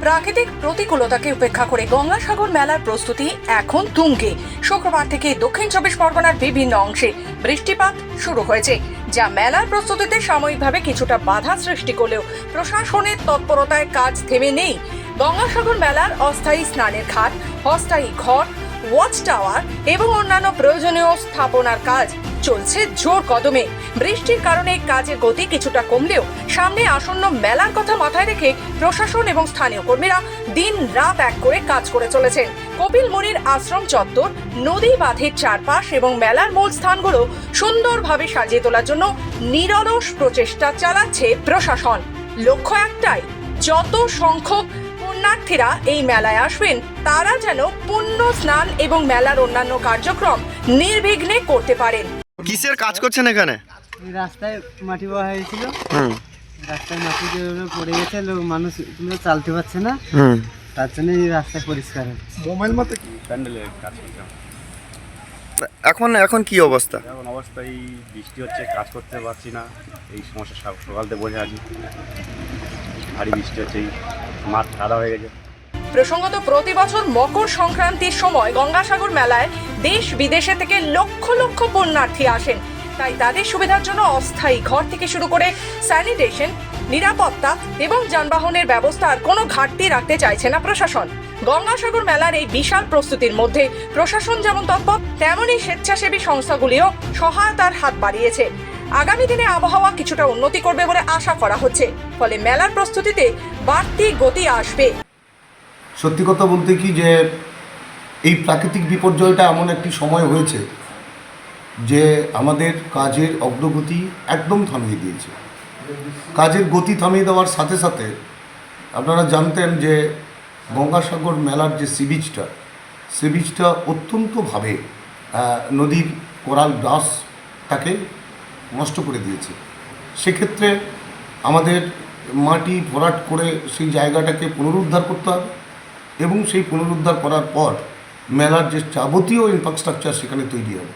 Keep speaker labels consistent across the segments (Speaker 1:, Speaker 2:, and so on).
Speaker 1: প্রাকৃতিক প্রতিকূলতাকে উপেক্ষা করে গঙ্গাসাগর মেলার প্রস্তুতি এখন তুঙ্গে। শুক্রবার থেকে দক্ষিণ চব্বিশ পরগনার বিভিন্ন অংশে বৃষ্টিপাত শুরু হয়েছে, যা মেলার প্রস্তুতিতে সাময়িকভাবে কিছুটা বাধা সৃষ্টি করলেও প্রশাসনের তৎপরতায় কাজ থেমে নেই। গঙ্গাসাগর মেলার অস্থায়ী স্নানের ঘাট, অস্থায়ী ঘর, ওয়াচ টাওয়ার এবং অন্যান্য প্রয়োজনীয় স্থাপনার কাজ চলছে জোর কদমে। বৃষ্টির কারণে কাজের গতি কিছুটা কমলেও সামনে আসন্ন মেলার কথা মাথায় রেখে প্রশাসন এবং স্থানীয় কর্মীরা দিন রাত এক করে কাজ করে চলেছেন। কপিল মুনির আশ্রম চত্বর, নদী বাঁধের চারপাশ এবং মেলার মূল স্থানগুলো সুন্দরভাবে সাজিয়ে তোলার জন্য নিরলস প্রচেষ্টা চালাচ্ছে প্রশাসন। লক্ষ্য একটাই, যত সংখ্যক পুণ্যার্থীরা এই মেলায় আসবেন তারা যেন পুণ্য স্নান এবং মেলার অন্যান্য কার্যক্রম নির্বিঘ্নে করতে পারেন।
Speaker 2: কিসের কাজ করছেন এখানে?
Speaker 3: রাস্তায় মাটি বওয়া হয়েছিল, রাস্তায় মাটি পড়ে গেছে, মানুষ চালতে পারছে না, তার জন্য এই রাস্তা পরিষ্কার হচ্ছে।
Speaker 4: মোবাইল মতো কি প্যান্ডেলের কাজ করতাম।
Speaker 2: এখন কি অবস্থা?
Speaker 4: এখন অবস্থা এই বৃষ্টি হচ্ছে, কাজ করতে পারছি না, এই সমস্যা সকালতে বসে আছি, ভারী বৃষ্টি হচ্ছে, এই মাঠ সাদা হয়ে গেছে।
Speaker 1: প্রসঙ্গত প্রতি বছর মকর সংক্রান্তির সময় গঙ্গাসাগর মেলায় দেশ বিদেশে থেকে লক্ষ লক্ষ পুণ্যার্থী আসেন, তাই তাদের সুবিধার জন্য অস্থায়ী ঘর থেকে শুরু করে স্যানিটেশন, নিরাপত্তা এবং যানবাহনের ব্যবস্থার কোনো ঘাটতি রাখতে চাইছে না প্রশাসন। গঙ্গাসাগর মেলার এই বিশাল প্রস্তুতির মধ্যে প্রশাসন যেমন তৎপর, তেমনই স্বেচ্ছাসেবী সংস্থাগুলিও সহায়তার হাত বাড়িয়েছে। আগামী দিনে আবহাওয়া কিছুটা উন্নতি করবে বলে আশা করা হচ্ছে, ফলে মেলার প্রস্তুতিতে বাড়তি গতি আসবে।
Speaker 5: সত্যি কথা বলতে কি যে এই প্রাকৃতিক বিপর্যয়টা এমন একটি সময় হয়েছে যে আমাদের কাজের অগ্রগতি একদম থামিয়ে দিয়েছে। কাজের গতি থামিয়ে দেওয়ার সাথে সাথে আপনারা জানতেন যে গঙ্গাসাগর মেলার যে সি বিচটা অত্যন্তভাবে নদীর কোরাল গ্রাসটাকে নষ্ট করে দিয়েছে। সেক্ষেত্রে আমাদের মাটি ভরাট করে সেই জায়গাটাকে পুনরুদ্ধার করতে হবে এবং সেই পুনরুদ্ধার করার পর মেলার যে যাবতীয় ইনফ্রাস্ট্রাকচার সেখানে তৈরি হবে।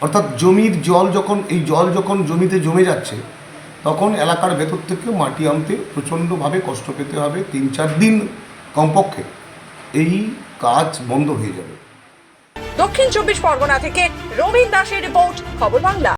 Speaker 5: অর্থাৎ জমির জল যখন জমিতে জমে যাচ্ছে তখন এলাকার ভেতর থেকে মাটি আনতে প্রচণ্ডভাবে কষ্ট পেতে হবে। 3-4 দিন কমপক্ষে এই কাজ বন্ধ হয়ে যাবে।
Speaker 1: দক্ষিণ চব্বিশ পরগনা থেকে রবীন দাসের রিপোর্ট, খবর বাংলা।